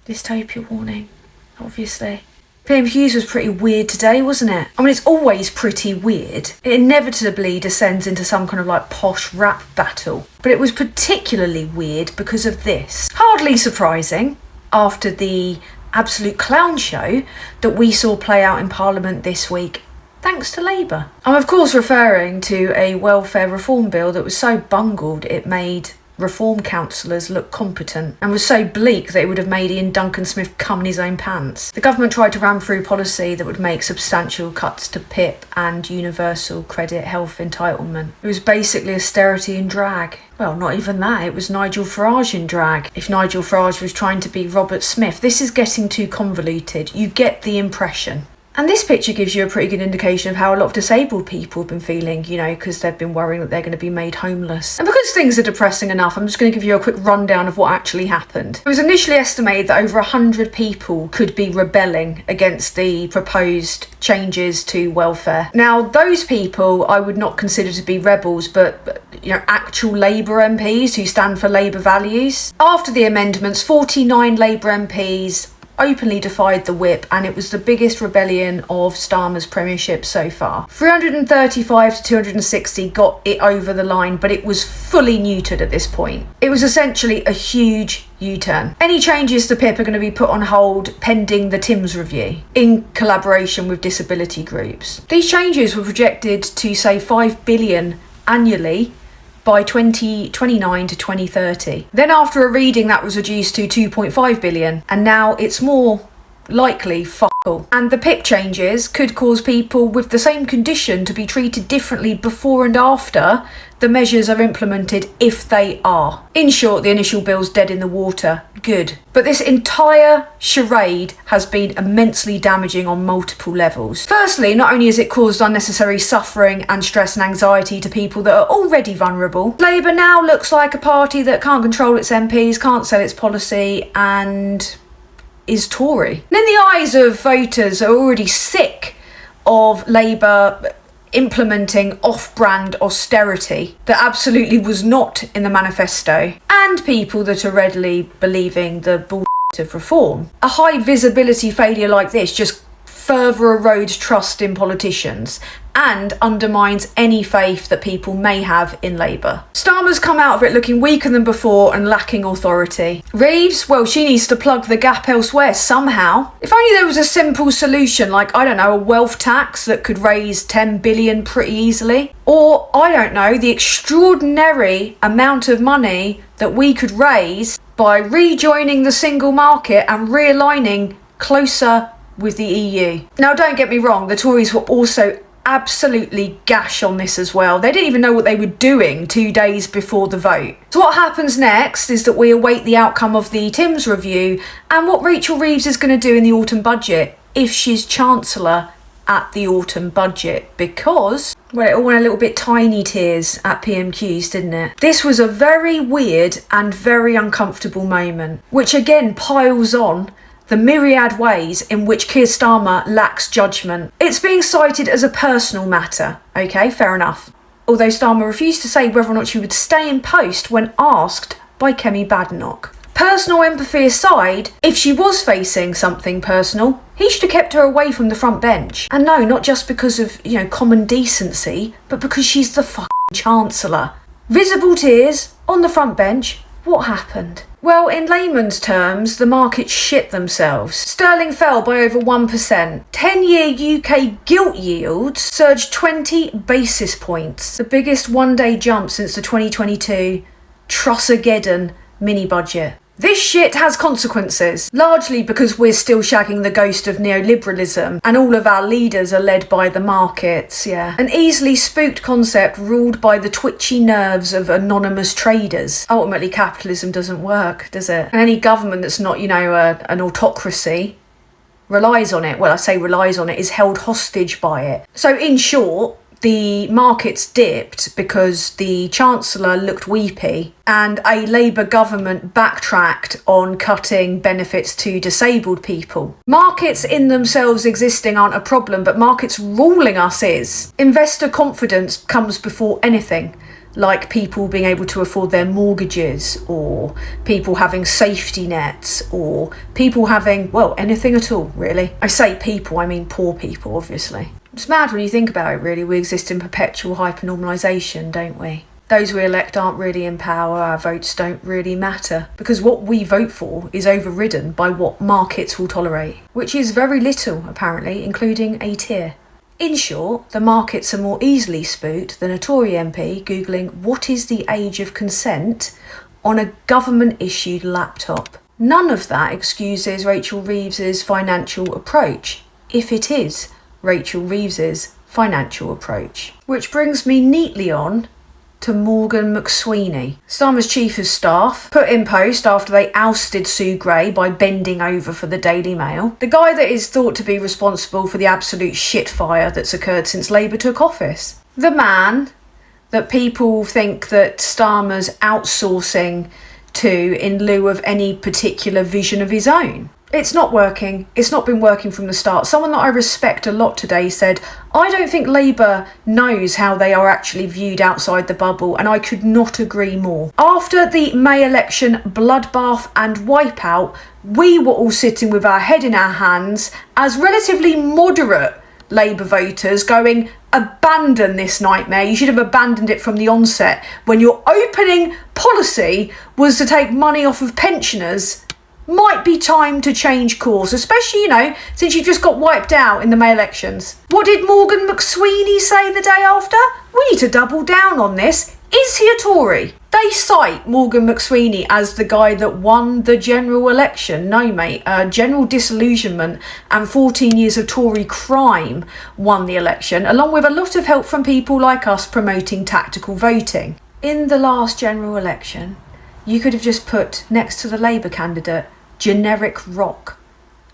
Dystopia warning, obviously. PM Hughes was pretty weird today, wasn't it? I mean, it's always pretty weird. It inevitably descends into some kind of like posh rap battle. But it was particularly weird because of this. Hardly surprising after the absolute clown show that we saw play out in Parliament this week, thanks to Labour. I'm of course referring to a welfare reform bill that was so bungled it made reform councillors look competent, and was so bleak that it would have made Ian Duncan Smith cum in his own pants. The government tried to ram through policy that would make substantial cuts to PIP and universal credit health entitlement. It was basically austerity in drag. Well, not even that, it was Nigel Farage in drag. If Nigel Farage was trying to be Robert Smith, this is getting too convoluted. You get the impression. And this picture gives you a pretty good indication of how a lot of disabled people have been feeling, you know, because they've been worrying that they're going to be made homeless. And because things are depressing enough, I'm just going to give you a quick rundown of what actually happened. It was initially estimated that over 100 people could be rebelling against the proposed changes to welfare. Now, those people I would not consider to be rebels, but you know, actual Labour MPs who stand for Labour values. After the amendments, 49 Labour MPs openly defied the whip, and it was the biggest rebellion of Starmer's premiership so far. 335 to 260 got it over the line, but it was fully neutered at this point. It was essentially a huge U-turn. Any changes to PIP are going to be put on hold pending the Timms review, in collaboration with disability groups. These changes were projected to save $5 billion annually by 2029 to 2030. Then after a reading that was reduced to 2.5 billion, and now it's more likely all. And the PIP changes could cause people with the same condition to be treated differently before and after the measures are implemented, if they are. In short, the initial bill's dead in the water. Good. But this entire charade has been immensely damaging on multiple levels. Firstly, not only has it caused unnecessary suffering and stress and anxiety to people that are already vulnerable, Labour now looks like a party that can't control its MPs, can't sell its policy, and is Tory. And in the eyes of voters are already sick of Labour implementing off-brand austerity that absolutely was not in the manifesto, and people that are readily believing the bullshit of reform. A high visibility failure like this just further erodes trust in politicians and undermines any faith that people may have in Labour. Starmer's come out of it looking weaker than before and lacking authority. Reeves, well, she needs to plug the gap elsewhere somehow. If only there was a simple solution, like, I don't know, a wealth tax that could raise 10 billion pretty easily. Or, I don't know, the extraordinary amount of money that we could raise by rejoining the single market and realigning closer with the EU. Now, don't get me wrong, the Tories were also absolutely gash on this as well. They didn't even know what they were doing 2 days before the vote. So what happens next is that we await the outcome of the Timms review and what Rachel Reeves is going to do in the autumn budget if she's Chancellor at the autumn budget, because, well, it all went a little bit tiny tears at PMQs, didn't it? This was a very weird and very uncomfortable moment, which again piles on the myriad ways in which Keir Starmer lacks judgment. It's being cited as a personal matter, okay, fair enough. Although Starmer refused to say whether or not she would stay in post when asked by Kemi Badenoch. Personal empathy aside, if she was facing something personal, he should have kept her away from the front bench. And no, not just because of, common decency, but because she's the fucking Chancellor. Visible tears on the front bench. What happened? Well, in layman's terms, the markets shit themselves. Sterling fell by over 1%. 10-year UK gilt yields surged 20 basis points. The biggest one-day jump since the 2022 Trussageddon mini-budget. This shit has consequences, largely because we're still shagging the ghost of neoliberalism and all of our leaders are led by the markets, yeah. An easily spooked concept ruled by the twitchy nerves of anonymous traders. Ultimately, capitalism doesn't work, does it? And any government that's not, an autocracy relies on it. Well, I say relies on it, is held hostage by it. So in short, the markets dipped because the Chancellor looked weepy and a Labour government backtracked on cutting benefits to disabled people. Markets in themselves existing aren't a problem, but markets ruling us is. Investor confidence comes before anything. like people being able to afford their mortgages, or people having safety nets, or people having, well, anything at all, really. I say people, I mean poor people, obviously. It's mad when you think about it, really. We exist in perpetual hyper-normalisation, don't we? Those we elect aren't really in power, our votes don't really matter, because what we vote for is overridden by what markets will tolerate, which is very little, apparently, including a tear. In short, the markets are more easily spooked than a Tory MP Googling what is the age of consent on a government-issued laptop. None of that excuses Rachel Reeves's financial approach, if it is Rachel Reeves's financial approach. Which brings me neatly on to Morgan McSweeney, Starmer's chief of staff, put in post after they ousted Sue Gray by bending over for the Daily Mail. The guy that is thought to be responsible for the absolute shitfire that's occurred since Labour took office. The man that people think that Starmer's outsourcing to in lieu of any particular vision of his own. It's not working. It's not been working from the start. Someone that I respect a lot today said, I don't think Labour knows how they are actually viewed outside the bubble, and I could not agree more. After the May election bloodbath and wipeout, we were all sitting with our head in our hands as relatively moderate Labour voters going, abandon this nightmare. You should have abandoned it from the onset when your opening policy was to take money off of pensioners. Might be time to change course, especially, since you just got wiped out in the May elections. What did Morgan McSweeney say the day after? We need to double down on this. Is he a Tory? They cite Morgan McSweeney as the guy that won the general election. No, mate, general disillusionment and 14 years of Tory crime won the election, along with a lot of help from people like us promoting tactical voting. In the last general election, you could have just put next to the Labour candidate generic rock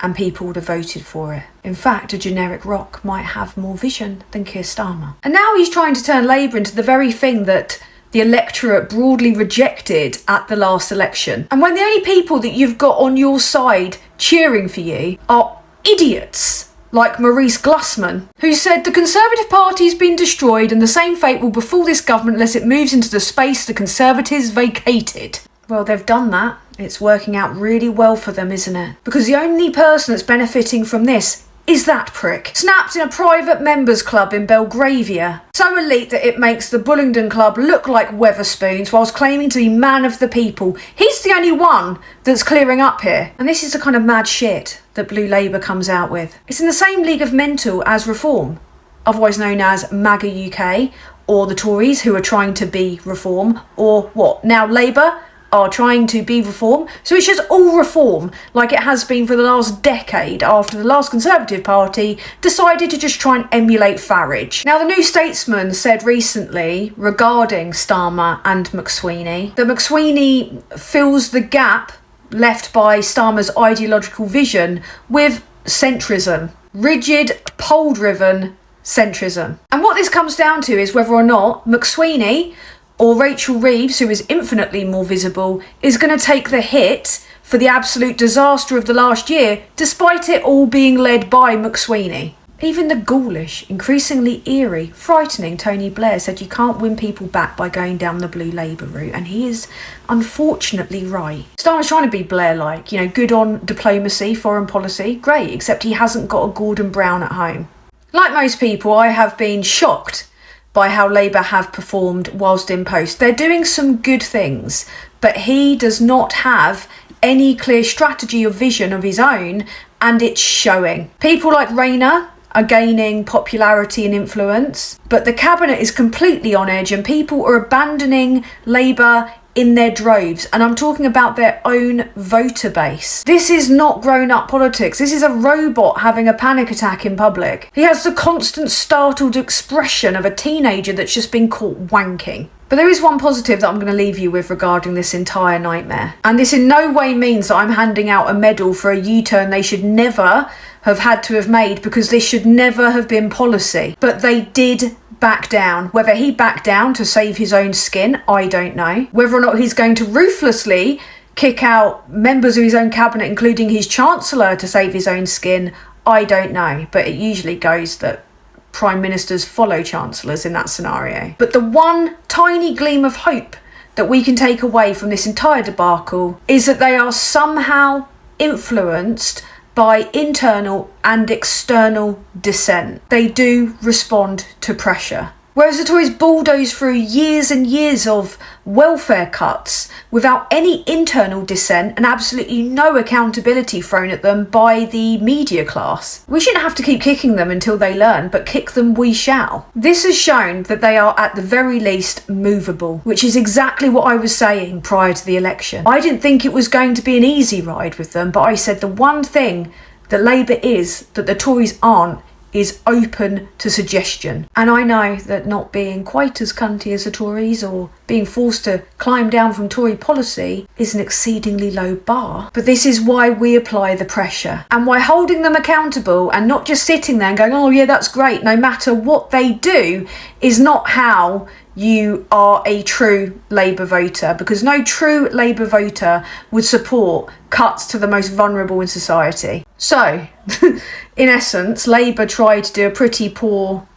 and people would have voted for it. In fact, a generic rock might have more vision than Keir Starmer. And now he's trying to turn Labour into the very thing that the electorate broadly rejected at the last election. And when the only people that you've got on your side cheering for you are idiots like Maurice Glucksmann, who said the Conservative Party's been destroyed and the same fate will befall this government unless it moves into the space the Conservatives vacated. Well, they've done that. It's working out really well for them, isn't it? Because the only person that's benefiting from this is that prick. Snapped in a private members club in Belgravia. So elite that it makes the Bullingdon Club look like Wetherspoons whilst claiming to be man of the people. He's the only one that's clearing up here. And this is the kind of mad shit that Blue Labour comes out with. It's in the same league of mental as Reform, otherwise known as MAGA UK, or the Tories who are trying to be Reform, or what, now Labour are trying to be Reform. So it's just all Reform, like it has been for the last decade after the last Conservative Party decided to just try and emulate Farage. Now, the New Statesman said recently regarding Starmer and McSweeney that McSweeney fills the gap left by Starmer's ideological vision with centrism, rigid, pole-driven centrism. And what this comes down to is whether or not McSweeney or Rachel Reeves, who is infinitely more visible, is going to take the hit for the absolute disaster of the last year, despite it all being led by McSweeney. Even the ghoulish, increasingly eerie, frightening Tony Blair said you can't win people back by going down the Blue Labour route, and he is unfortunately right. Starmer's trying to be Blair-like, good on diplomacy, foreign policy, great, except he hasn't got a Gordon Brown at home. Like most people, I have been shocked by how Labour have performed whilst in post. They're doing some good things, but he does not have any clear strategy or vision of his own, and it's showing. People like Rayner are gaining popularity and influence, but the cabinet is completely on edge and people are abandoning Labour in their droves, and I'm talking about their own voter base. This is not grown-up politics. This is a robot having a panic attack in public. He has the constant startled expression of a teenager that's just been caught wanking. But there is one positive that I'm going to leave you with regarding this entire nightmare. And this in no way means that I'm handing out a medal for a U-turn they should never have had to have made, because this should never have been policy. But they did back down. Whether he backed down to save his own skin, I don't know. Whether or not he's going to ruthlessly kick out members of his own cabinet, including his chancellor, to save his own skin, I don't know. But it usually goes that prime ministers follow chancellors in that scenario. But the one tiny gleam of hope that we can take away from this entire debacle is that they are somehow influenced by internal and external dissent. They do respond to pressure. Whereas the Tories bulldoze through years and years of welfare cuts without any internal dissent and absolutely no accountability thrown at them by the media class. We shouldn't have to keep kicking them until they learn, but kick them we shall. This has shown that they are at the very least movable, which is exactly what I was saying prior to the election. I didn't think it was going to be an easy ride with them, but I said the one thing that Labour is, that the Tories aren't, is open to suggestion. And I know that not being quite as cunty as the Tories or being forced to climb down from Tory policy is an exceedingly low bar. But this is why we apply the pressure and why holding them accountable and not just sitting there and going, oh yeah, that's great, no matter what they do, is not how you are a true Labour voter, because no true Labour voter would support cuts to the most vulnerable in society. So, in essence, Labour tried to do a pretty poor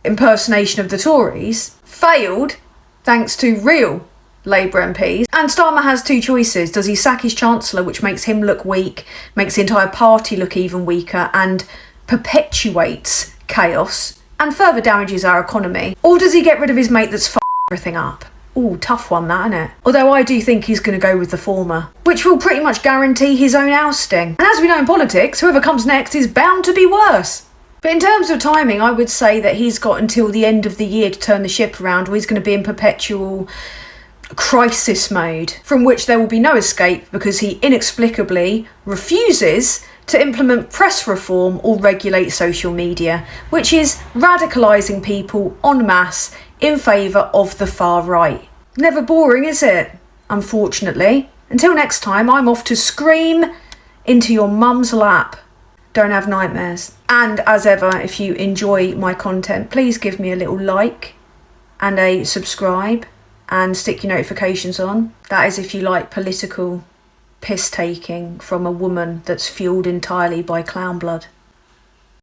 impersonation of the Tories, failed thanks to real Labour MPs. And Starmer has two choices. Does he sack his Chancellor, which makes him look weak, makes the entire party look even weaker, and perpetuates chaos and further damages our economy? Or does he get rid of his mate that's everything up? Ooh, tough one that, isn't it? Although I do think he's going to go with the former, which will pretty much guarantee his own ousting. And as we know in politics, whoever comes next is bound to be worse. But in terms of timing, I would say that he's got until the end of the year to turn the ship around, or he's going to be in perpetual crisis mode, from which there will be no escape because he inexplicably refuses to implement press reform or regulate social media, which is radicalising people en masse in favour of the far right. Never boring, is it? Unfortunately. Until next time, I'm off to scream into your mum's lap. Don't have nightmares. And as ever, if you enjoy my content, please give me a little like and a subscribe and stick your notifications on. That is if you like political piss taking from a woman that's fueled entirely by clown blood.